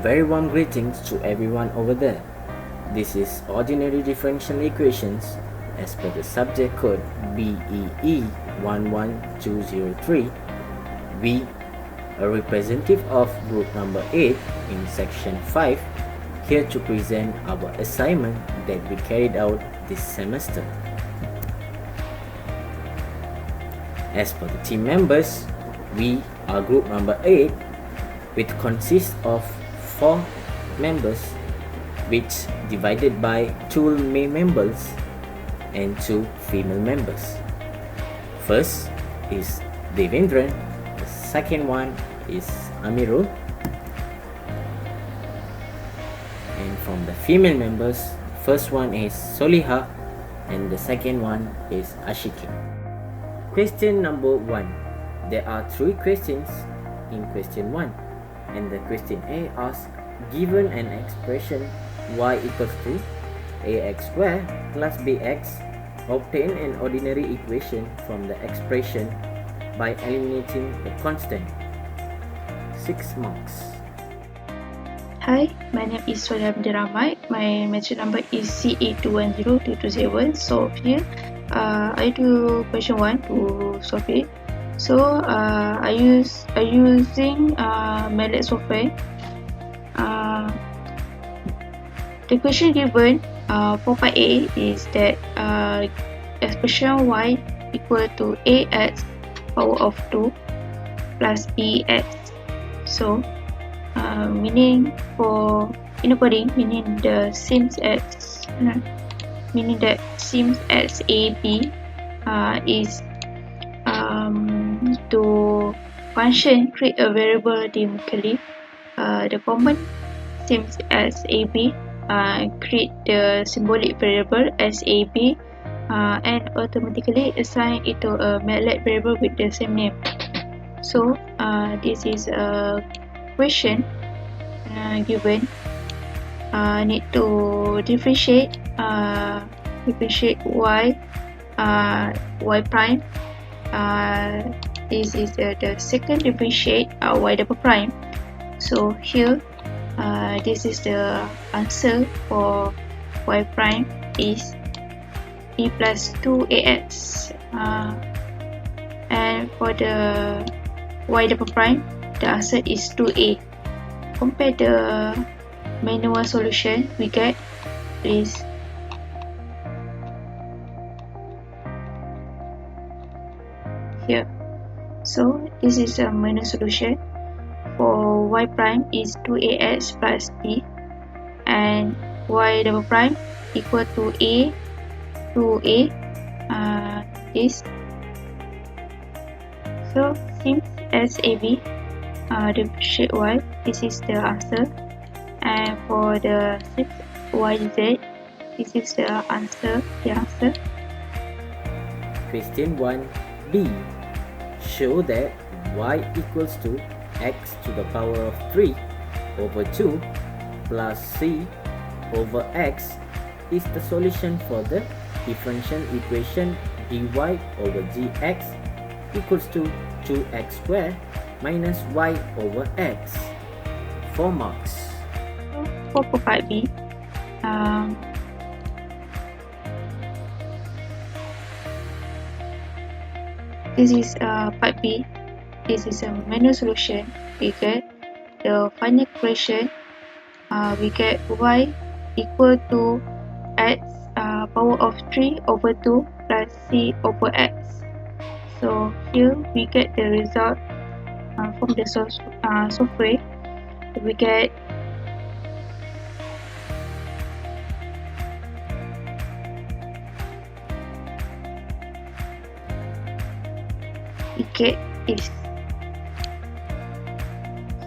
very warm greetings to everyone over there. This is Ordinary Differential Equations as per the subject code BEE 11203. We, a representative of group number 8 in section 5, here to present our assignment that we carried out this semester. As per the team members, we are group number 8, which consists of 4 members, which divided by 2 male members and 2 female members. First is Devendran, the second one is Amirul, and from the female members, first one is Soliha and the second one is Ashiki. Question number 1. There are 3 questions in question 1, and the question A asks, given an expression y equals to ax squared plus bx, obtain an ordinary equation from the expression by eliminating the constant. 6 marks. Hi, my name is Solia Abdirahmat. My metric number is CA210227. So here, I do question 1 to solve it. So I using MATLAB software. The question given for part A is that expression y equal to ax power of 2 plus bx. So meaning for inner coding, meaning the seams x, meaning that seams x a b is to function create a variable dynamically. The common seams as AB create the symbolic variable as AB and automatically assign it to a MATLAB variable with the same name. So this is a question given. Need to differentiate y prime. This is the second differentiate y double prime. So here this is the answer for y prime is e plus 2ax, and for the y double prime the answer is 2a. Compare the manual solution we get is here. So this is a manual solution. For y prime is 2ax plus b, and y double prime equal to a 2a is. So since SAB differentiate y, this is the answer, and for the 6yz, this is the answer. Question 1b. Show that y equals to x to the power of 3 over 2 plus c over x is the solution for the differential equation dy over dx equals to 2x squared minus y over x. 4 marks. For part B, this is part B. This is a manual solution. We get the final equation. We get y equal to x power of 3 over 2 plus c over x. So here we get the result from the software. We get is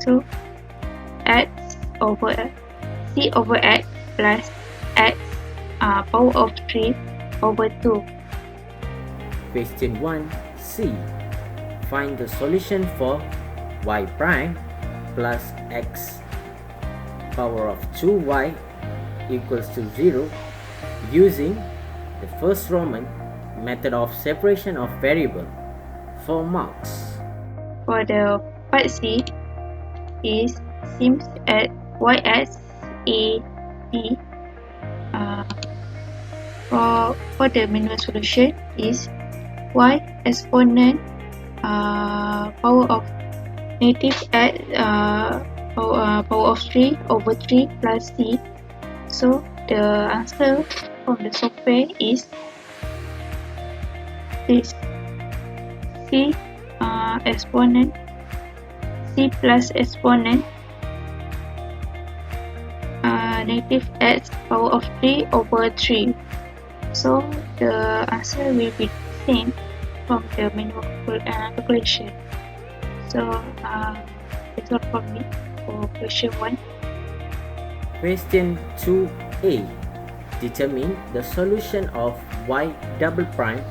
so x over c over x plus x power of 3 over 2. Question 1c. Find the solution for y prime plus x power of 2y equals to 0 using the first Roman method of separation of variable. 4 marks. For the part C is seems at YS A D. For the manual solution is y exponent power of negative x power of 3 over 3 plus c. So the answer from the software is this c exponent c plus exponent negative x power of 3 over 3. So the answer will be the same from the manual calculation. So that's all from me for question 1. Question 2a. Determine the solution of y double prime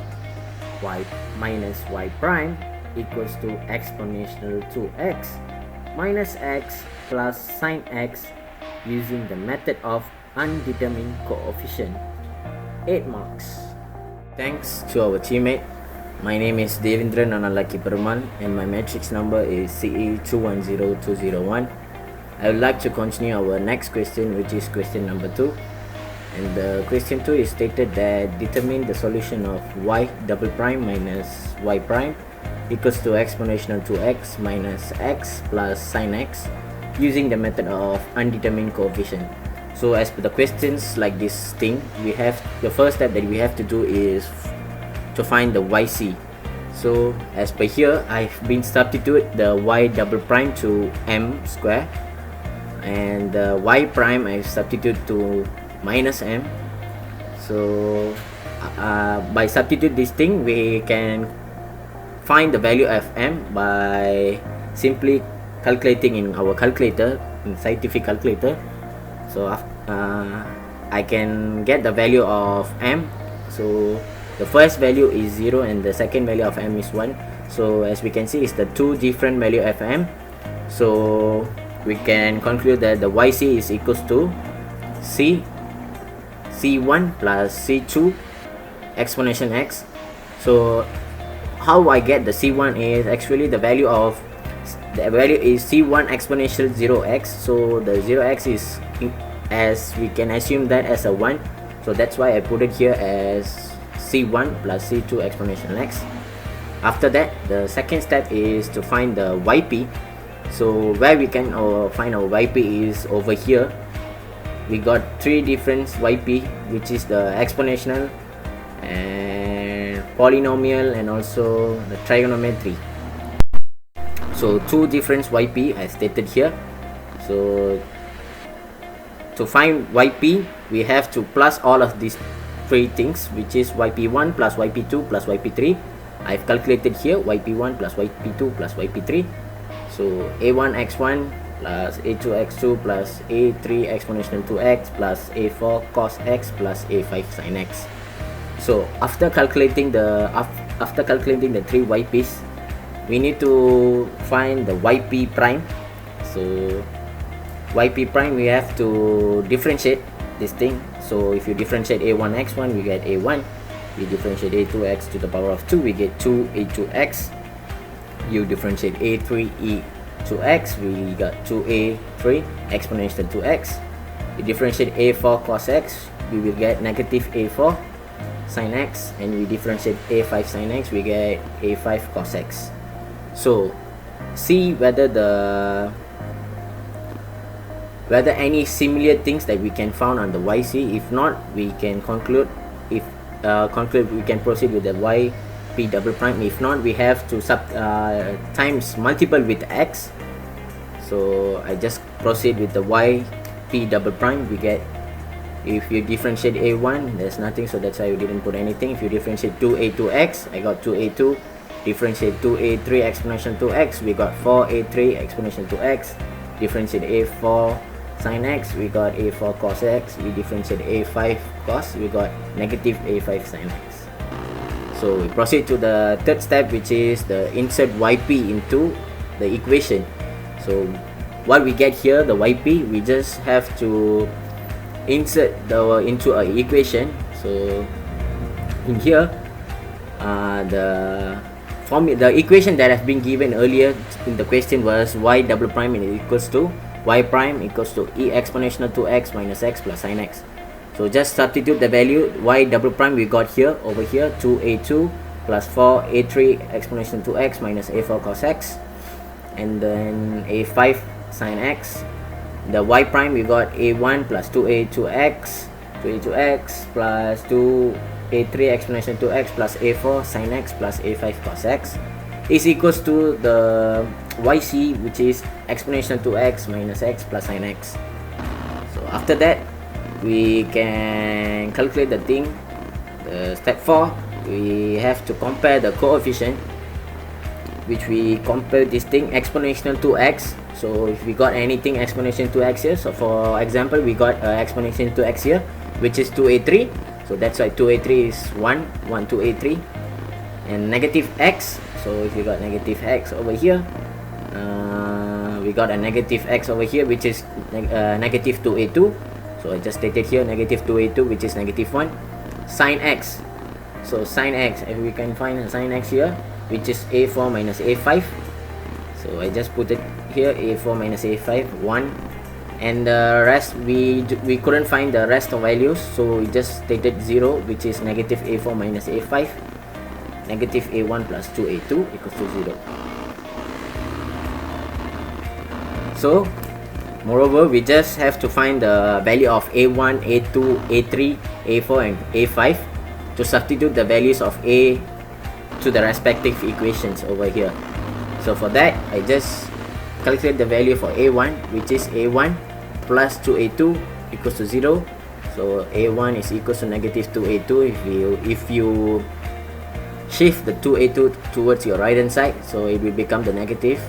y minus y prime equals to exponential 2x minus x plus sine x using the method of undetermined coefficient. 8 marks. Thanks to our teammate. My name is Devendra Nanalaki Perumal and my matrix number is CE210201. I would like to continue our next question, which is question number 2. And the question 2 is stated that determine the solution of y double prime minus y prime equals to exponential 2x minus x plus sine x using the method of undetermined coefficient. So as per the questions like this thing, we have the first step that we have to do is to find the YC. So as per here, I've been substitute the y double prime to m square, and the y prime I substitute to minus m. So by substitute this thing, we can find the value of m by simply calculating in our calculator, in scientific calculator. So I can get the value of m. So the first value is 0 and the second value of m is 1. So as we can see, it's the two different value of m. So we can conclude that the YC is equals to C1 plus C2 exponential x. So how I get the C1 is actually the value is C1 exponential 0x. So the 0x is, as we can assume that as a 1. So that's why I put it here as C1 plus C2 exponential x. After that, the second step is to find the YP. So where we can find our YP is over here. We got three different YP, which is the exponential and polynomial and also the trigonometry. So two different YP as stated here. So to find YP, we have to plus all of these three things, which is YP1 plus YP2 plus YP3. I've calculated here YP1 plus YP2 plus YP3. So A1x1 plus A2x2 plus A3 exponential 2x plus A4 cos x plus A5 sin x. So after calculating the three YPs, we need to find the YP prime. So YP prime, we have to differentiate this thing. So if you differentiate A1x1, we get A1. You differentiate A2x to the power of 2, we get 2A2x. You differentiate A3e2x, we got 2A3 exponential 2x. You differentiate A4 cos x, we will get negative A4 sin x, and we differentiate A5 sin x, we get A5 cos x. So see whether any similar things that we can found on the YC. If not, we can conclude. We can proceed with the YP double prime. If not, we have to times multiple with x. So I just proceed with the YP double prime. We get, if you differentiate A1, there's nothing, so that's why we didn't put anything. If you differentiate 2A2x, I got 2A2. Differentiate 2A3 exponential 2x, we got 4A3 exponential 2x. Differentiate A4 sin x, we got A4 cos x. We differentiate A5 cos, we got negative A5 sin x. So we proceed to the third step, which is the insert YP into the equation. So what we get here, the YP, we just have to insert into an equation. So in here, the equation that has been given earlier in the question was y double prime is equals to y prime equals to e exponential 2x minus x plus sin x. So just substitute the value. Y double prime we got here, over here, 2a2 plus 4a3 exponential 2x minus a4 cos x, and then a5 sin x. The y prime we got a1 plus 2a2x plus 2a3 exponential 2x plus a4 sin x plus a5 cos x is equals to the yc, which is exponential 2x minus x plus sin x. So after that, we can calculate the thing. Step 4, we have to compare the coefficient, which we compare this thing exponential 2x. So if we got anything exponential 2x here, so for example we got exponential 2x here, which is 2a3, so that's why 2a3 is 1 2a3, and negative x. So if we got negative x over here, we got a negative x over here, which is negative 2a2. So I just stated here negative 2a2, which is negative 1. Sin x, so sin x, if we can find a sin x here, which is a4 minus a5. So I just put it here, a4 minus a5, 1. And the rest, we couldn't find the rest of values, so we just stated 0, which is negative a4 minus a5. Negative a1 plus 2a2 equals to 0. So moreover, we just have to find the value of a1, a2, a3, a4 and a5 to substitute the values of a to the respective equations over here. So for that, I just calculate the value for a1, which is a1 plus 2a2 equals to 0. So a1 is equals to negative 2a2 if you shift the 2a2 towards your right hand side, so it will become the negative.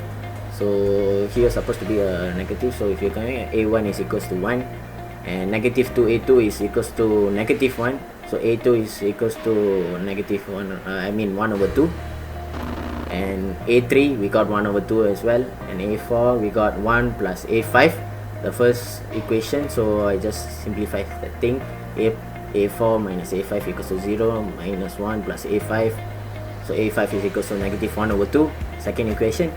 So here supposed to be a negative, so if you're coming, a1 is equals to 1, and negative 2a2 is equals to negative 1, so a2 is equals to negative 1, 1 over 2, and a3 we got 1 over 2 as well, and a4 we got 1 plus a5, the first equation. So I just simplify the thing. A4 minus a5 equals to 0, minus 1 plus a5, so a5 is equals to negative 1 over 2, second equation.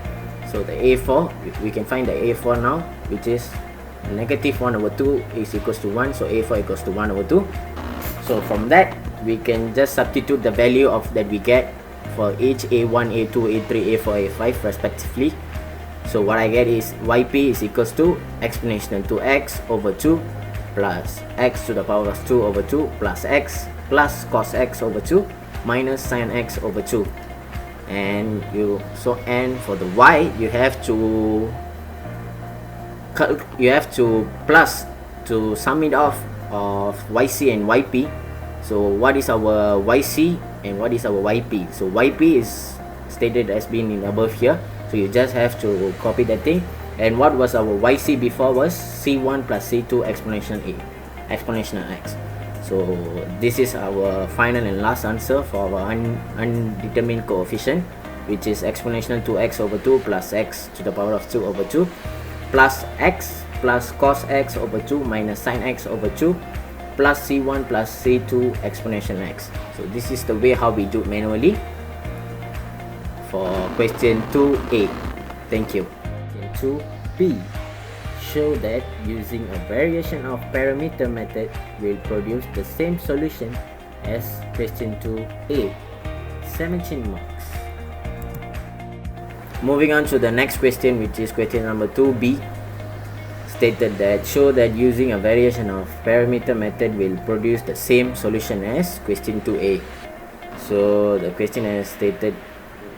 So the a4, we can find the a4 now, which is negative 1 over 2 is equals to 1, so a4 equals to 1 over 2. So from that, we can just substitute the value of that we get for each a1, a2, a3, a4, a5 respectively. So what I get is yp is equals to exponential 2x over 2 plus x to the power of 2 over 2 plus x plus cos x over 2 minus sin x over 2. And for the y, you have to plus to sum it off of yc and yp. So what is our yc and what is our yp? So yp is stated as being in above here, so you just have to copy that thing. And what was our yc before was c1 plus c2 exponential x. So this is our final and last answer for our undetermined coefficient, which is exponential 2x over 2 plus x to the power of 2 over 2 plus x plus cos x over 2 minus sin x over 2 plus c1 plus c2 exponential x. So this is the way how we do it manually for question 2a. Thank you. Question 2b. Show that using a variation of parameter method will produce the same solution as question 2a. 17 marks. Moving on to the next question, which is question number 2b. Stated that show that using a variation of parameter method will produce the same solution as question 2a. So the question has stated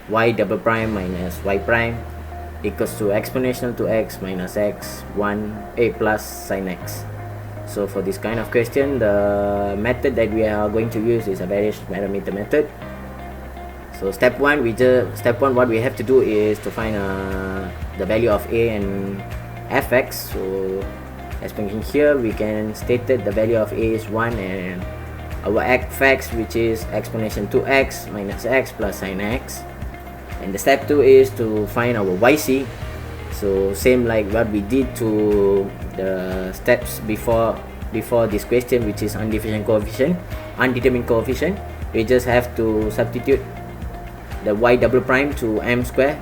y double prime minus y prime equals to exponential 2x minus x 1a plus sin x. So for this kind of question, the method that we are going to use is a variation parameter method. So step one, what we have to do is to find the value of a and fx. So as mentioned here, we can state that the value of a is 1 and our fx, which is exponential 2x minus x plus sin x. And the step 2 is to find our yc. So same like what we did to the steps before this question, which is undetermined coefficient. We just have to substitute the y double prime to m square,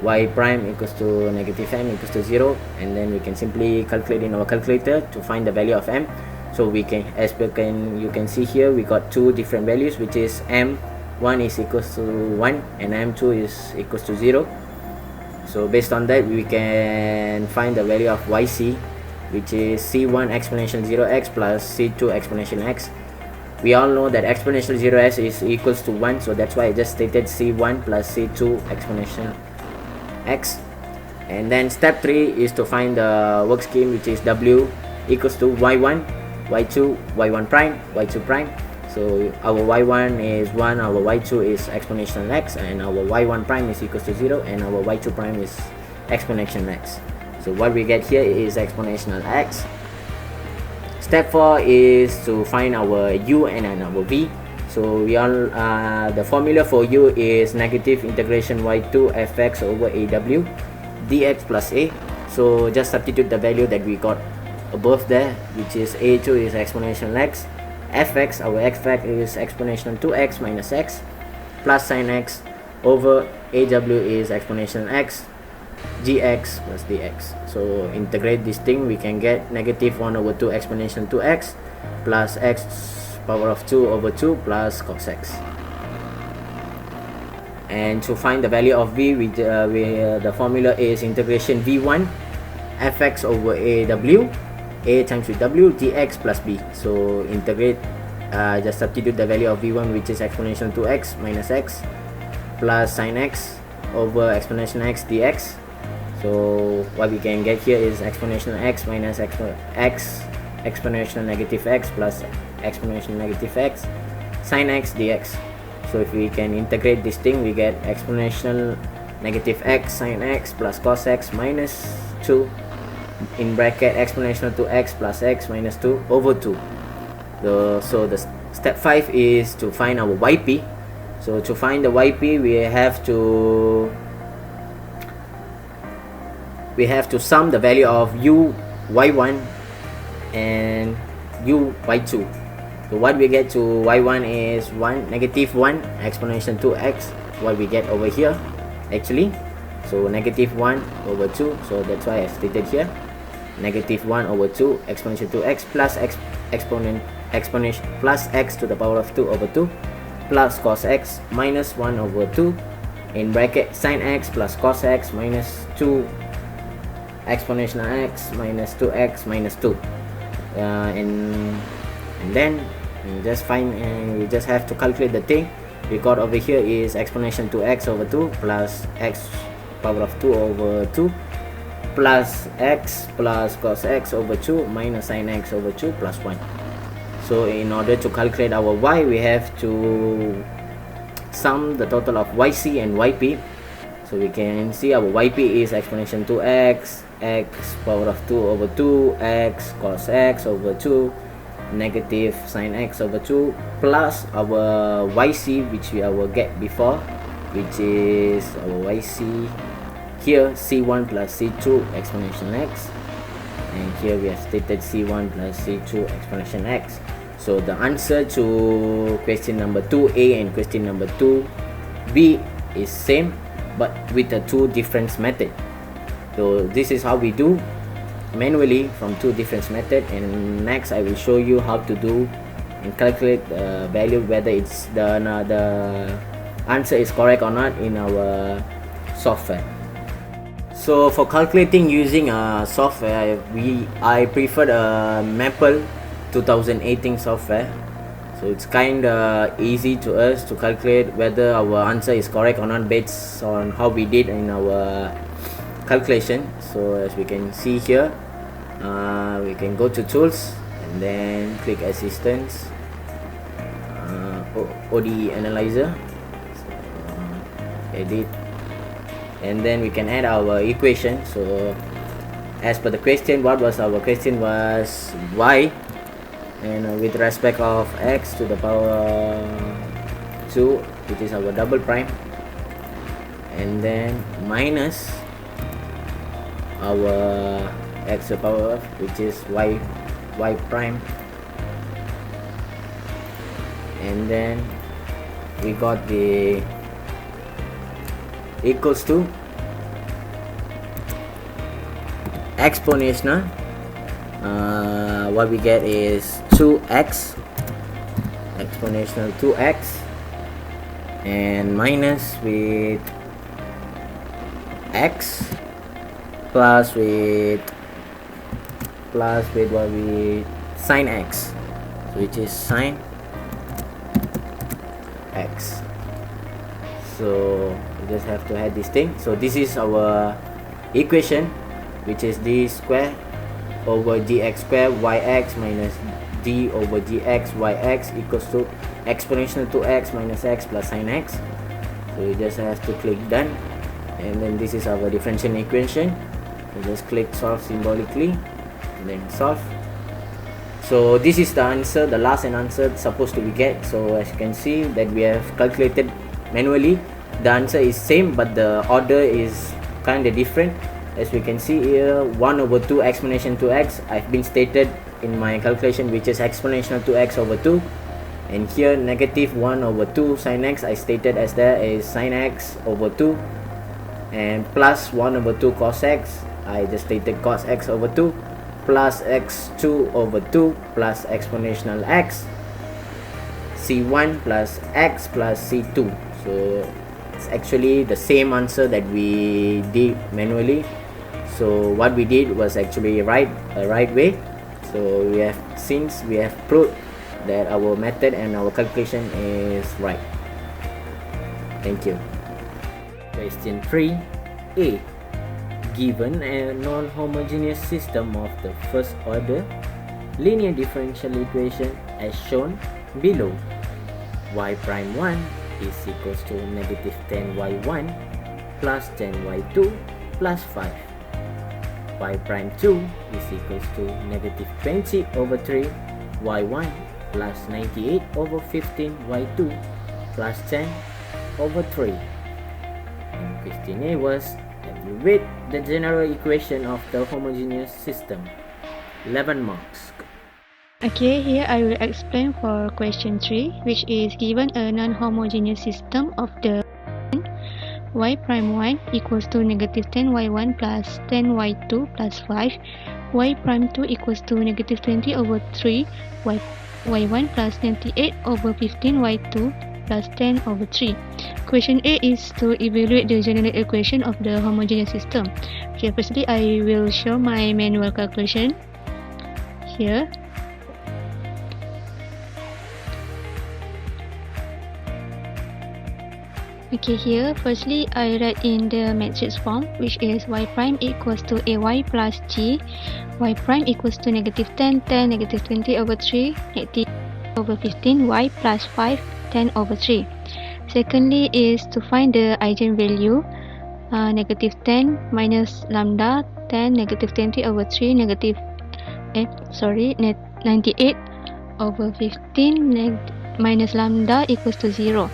y prime equals to negative m equals to 0, and then we can simply calculate in our calculator to find the value of m. So we can, you can see here, we got two different values, which is m1 is equals to 1 and m2 is equals to 0. So based on that, we can find the value of yc, which is c1 exponential 0x plus c2 exponential x. We all know that exponential 0x is equals to 1, so that's why I just stated c1 plus c2 exponential x. And then step 3 is to find the work scheme, which is w equals to y1, y2, y1 prime, y2 prime. So our y1 is 1, our y2 is exponential x, and our y1 prime is equals to 0, and our y2 prime is exponential x. So what we get here is exponential x. Step 4 is to find our u and our v. So we all the formula for u is negative integration y2 fx over aw dx plus a. So just substitute the value that we got above there, which is a2 is exponential x, fx, our x factor is exponential 2x minus x, plus sin x over aw is exponential x, gx plus dx. So integrate this thing, we can get negative 1 over 2 exponential 2x plus x power of 2 over 2 plus cos x. And to find the value of v, the formula is integration v1 fx over aw, a times with w, dx plus b. So integrate, just substitute the value of v1, which is exponential 2x minus x plus sin x over exponential x dx. So what we can get here is exponential x minus x exponential negative x plus exponential negative x sin x dx. So if we can integrate this thing, we get exponential negative x sin x plus cos x minus 2 in bracket exponential 2x plus x minus 2 over 2. So the step 5 is to find our yp. So to find the yp, we have to sum the value of u y1 and u y2. So what we get to y1 is negative 1 exponential 2x, what we get over here actually. So negative 1 over 2, so that's why I stated here negative 1 over 2 exponential 2x plus exponential plus x to the power of 2 over 2 plus cos x minus 1 over 2 in bracket sin x plus cos x minus 2 exponential x minus 2x minus 2, and then we just have to calculate the thing. We got over here is exponential 2x over 2 plus x power of 2 over 2 plus x plus cos x over 2 minus sin x over 2 plus 1. So in order to calculate our y, we have to sum the total of yc and yp. So we can see our yp is exponential 2x, x power of 2 over 2, x cos x over 2, negative sin x over 2 plus our yc, which we will get before, which is our yc here c1 plus c2 exponential x, and here we have stated c1 plus c2 exponential x. So the answer to question number 2a and question number 2b is same, but with a two different method. So this is how we do manually from two different method, and next I will show you how to do and calculate the value, whether it's the answer is correct or not in our software. So for calculating using a software, I preferred a Maple 2018 software. So it's kinda easy to us to calculate whether our answer is correct or not based on how we did in our calculation. So as we can see here, we can go to tools and then click assistance, ODE analyzer, edit, and then we can add our equation. So as per the question, what was our question was y, and with respect of x to the power 2, which is our double prime, and then minus our x to the power of, which is y prime, and then we got the equals to, exponential, what we get is 2x, exponential 2x, and minus with x, plus with what we sine x, which is sine x. So we just have to add this thing. So this is our equation, which is d square over dx square yx minus d over dx yx equals to exponential 2x minus x plus sine x. So you just have to click done, and then this is our differential equation. You just click solve symbolically and then solve. So this is the answer, the last answer supposed to be get. So as you can see that we have calculated manually, the answer is same but the order is kind of different. As we can see here, 1 over 2 exponential 2x I've been stated in my calculation, which is exponential 2x over 2, and here negative 1 over 2 sine x I stated as there is sine x over 2, and plus 1 over 2 cos x I just stated cos x over 2, plus x2 over 2 plus exponential x, c1 plus x plus c2. So it's actually the same answer that we did manually. So what we did was actually a right way. So we have, since we have proved that our method and our calculation is right. Thank you. Question 3a. Given a non-homogeneous system of the first order linear differential equation as shown below, y prime 1 is equals to negative 10y1 plus 10y2 plus 5. Y prime 2 is equals to negative 20 over 3 y1 plus 98 over 15 y2 plus 10 over 3. And question A was, evaluate the general equation of the homogeneous system. 11 marks. Okay, here I will explain for question 3, which is given a non-homogeneous system of the y prime 1 equals to negative 10y1 plus 10y2 plus 5, y prime 2 equals to negative 20 over 3 y1 plus 98 over 15 y2 plus 10 over 3. Question A is to evaluate the general equation of the homogeneous system. Okay, firstly I will show my manual calculation here. Okay, here firstly I write in the matrix form, which is y prime equals to ay plus g, y prime equals to negative 10, 10, negative 20 over 3, negative over 15, y plus 5, 10 over 3. Secondly is to find the eigenvalue, negative 10 minus lambda, 10, negative 20 over 3, 98 over 15 minus lambda equals to 0.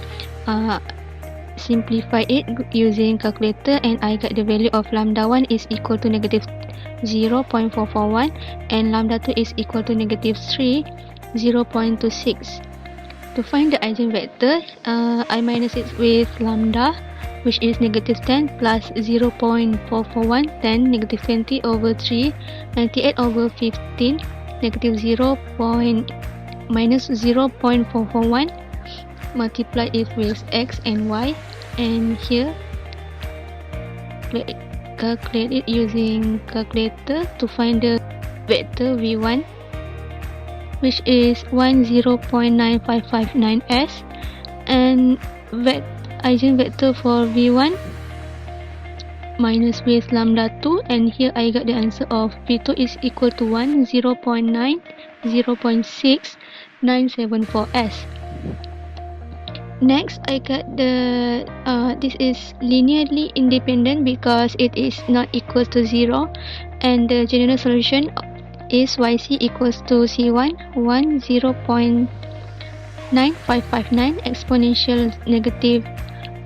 Simplify it using calculator, and I got the value of lambda 1 is equal to negative 0.441 and lambda 2 is equal to negative 3, 0.26. To find the eigenvector, I minus it with lambda, which is negative 10 plus 0.441, 10, negative 20 over 3, 98 over 15, negative minus 0.441, multiply it with x and y, and here calculate it using calculator to find the vector v1, which is 10.9559s, and eigenvector for v1 minus with lambda 2, and here I got the answer of v2 is equal to 1, 0.9, 0.6974s. Next, I got the this is linearly independent because it is not equal to 0, and the general solution is yc equals to c1, 0.9559 exponential negative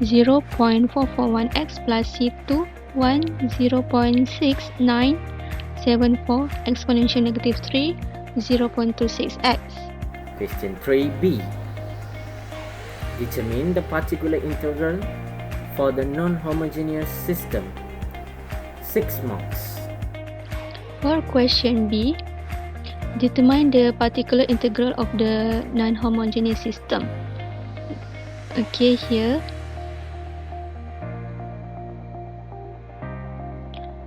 0.441x plus c2, 0.6974 exponential negative 3, 0.26x. Question 3b. Determine the particular integral for the non-homogeneous system. 6 marks. For question B, determine the particular integral of the non-homogeneous system. Okay, here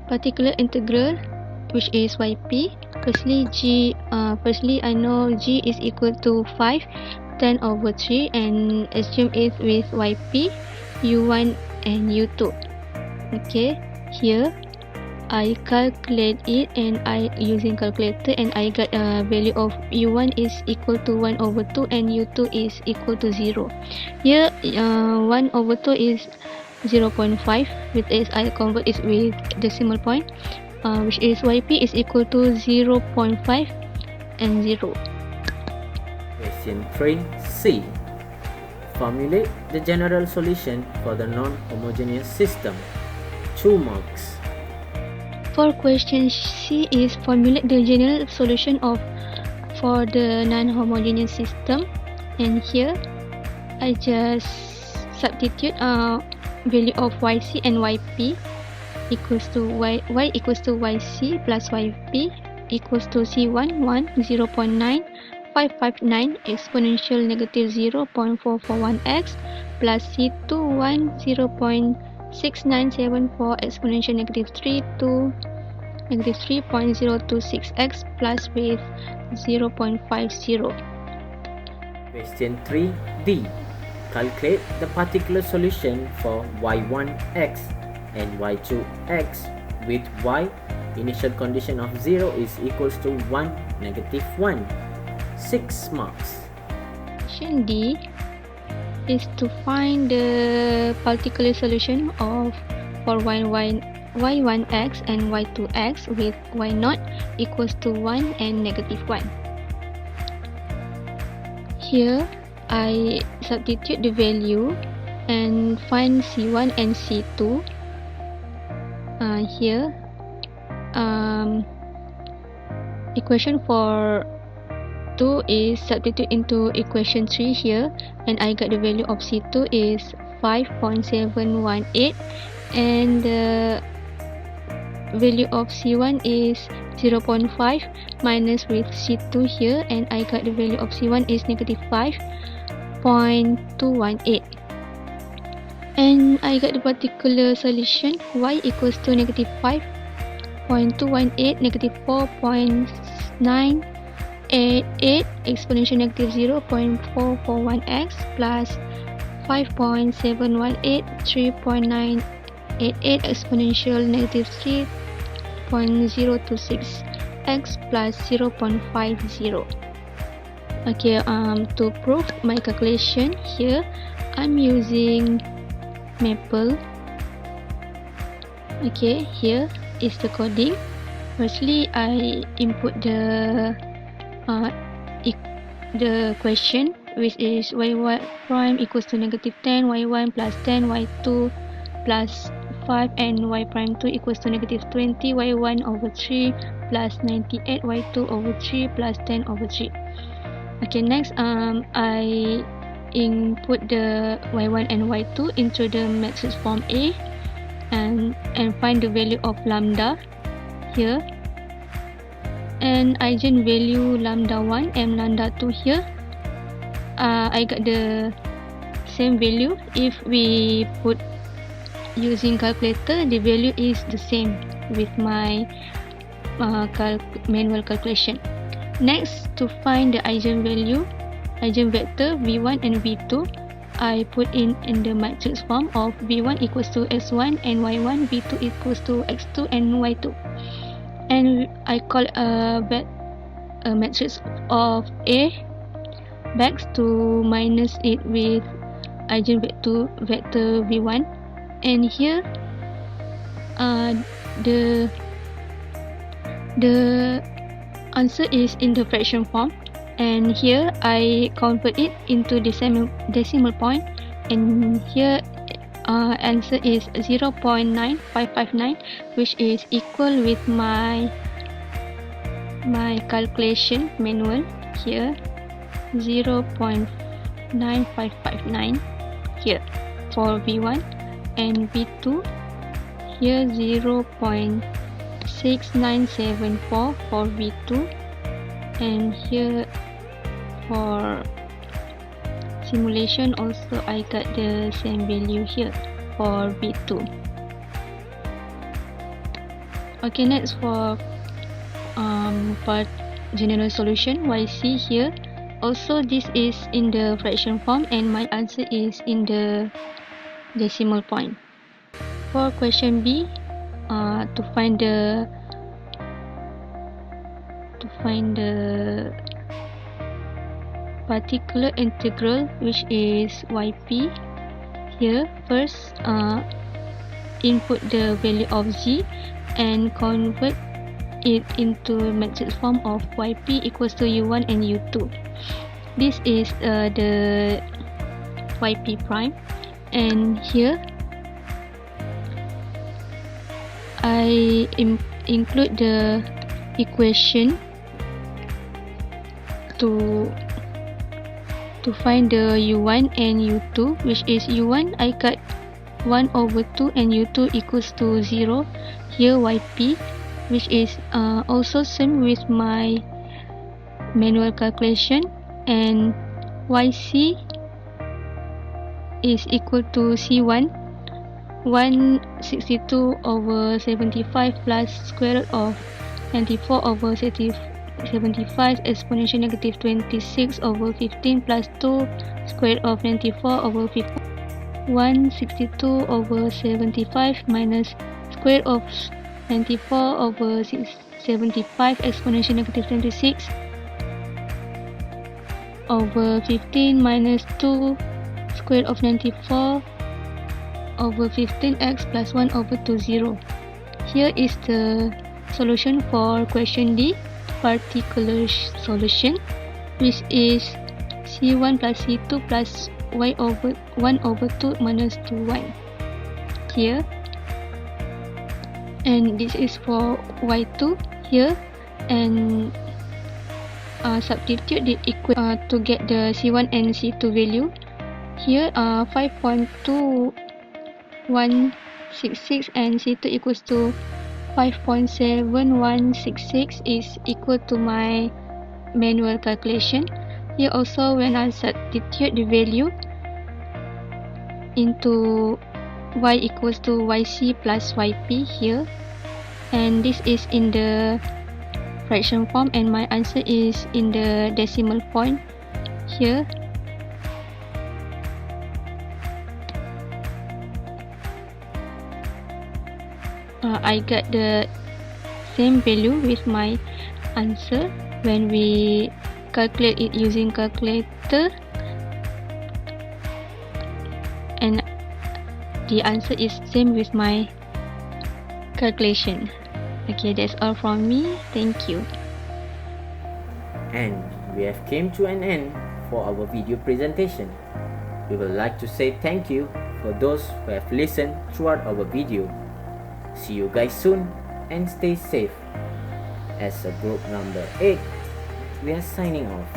particular integral, which is yp. Firstly I know g is equal to 5/10/3 and assume it with yp, u1 and u2. Okay, here I calculate it and I using calculator and I got a value of u1 is equal to 1/2 and u2 is equal to 0. Here 1/2 is 0.5, with is I convert it with decimal point, which is yp is equal to 0.5 and 0. Question 3C. Formulate the general solution for the non-homogeneous system. 2 marks. For question C is formulate the general solution for the non-homogeneous system, and here I just substitute value of yc and yp equals to y equals to yc plus yp equals to c1 0.9559 exponential negative 0.441x plus c2 0.6974 exponential negative 3.026x plus with 0.50. Question 3D. Calculate the particular solution for y1x and y2x with y initial condition of 0 is equals to 1, -1. 6 marks. Question D is to find the particular solution for y1x and y2x with y0 equals to 1 and -1. Here I substitute the value and find c1 and c2. Here equation for 2 is substitute into equation 3 here, and I got the value of c2 is 5.718 and the value of c1 is 0.5 minus with c2 here, and I got the value of c1 is -5.218, and I got the particular solution y equals to -5.218 -4.988 exponential negative 0.441x plus 5.718 3.988 exponential negative 3.026x plus 0.50. Okay, to prove my calculation here, I'm using Maple. Okay, here is the coding. Firstly, I input the question, which is y1 prime equals to -10, y1 plus 10, y2 plus 5, and y prime 2 equals to -20, y1/3 plus 98, y2/3 plus 10/3. Okay, next I input the y1 and y2 into the matrix form A and find the value of lambda here, and eigenvalue lambda 1 and lambda 2 here. I got the same value. If we put using calculator, the value is the same with my manual calculation. Next, to find the eigenvector v1 and v2, I put in the matrix form of v1 equals to x1 and y1, v2 equals to x2 and y2, and I call a matrix of A back to minus it with eigenvector vector v1, and here the answer is in the fraction form, and here I convert it into decimal point, and here answer is 0.9559, which is equal with my calculation manual here, 0.9559 here for v1, and v2 here 0.9559. 6974 for V2, and here for simulation also I got the same value here for V2. Okay, next for part general solution YC here. Also this is in the fraction form and my answer is in the decimal point. For question B, to find the particular integral which is yp, here first input the value of z and convert it into matrix form of yp equals to u1 and u2. This is the yp prime, and here I include the equation to find the u1 and u2, which is u1 I got 1 over 2 and u2 equals to 0. Here yp, which is also same with my manual calculation, and yc is equal to c1 162 over 75 plus square root of 94 over 75 exponential negative 26 over 15 plus 2 square root of 94 over 15, 162 over 75 minus square root of 94 over 75 exponential negative 26 over 15 minus 2 square root of 94 over 15x plus 1 over 2, 0. Here is the solution for question D, particular solution, which is c1 plus c2 plus y over 1 over 2 minus 2y here, and this is for y2 here, and substitute the equation to get the c1 and c2 value. Here 5.2166 and c2 equals to 5.7166 is equal to my manual calculation. Here also when I substitute the value into y equals to yc plus yp here, and this is in the fraction form and my answer is in the decimal point here. I got the same value with my answer when we calculate it using calculator, and the answer is same with my calculation. Okay, that's all from me. Thank you. And we have came to an end for our video presentation. We would like to say thank you for those who have listened throughout our video. See you guys soon and stay safe. As a group number 8, we are signing off.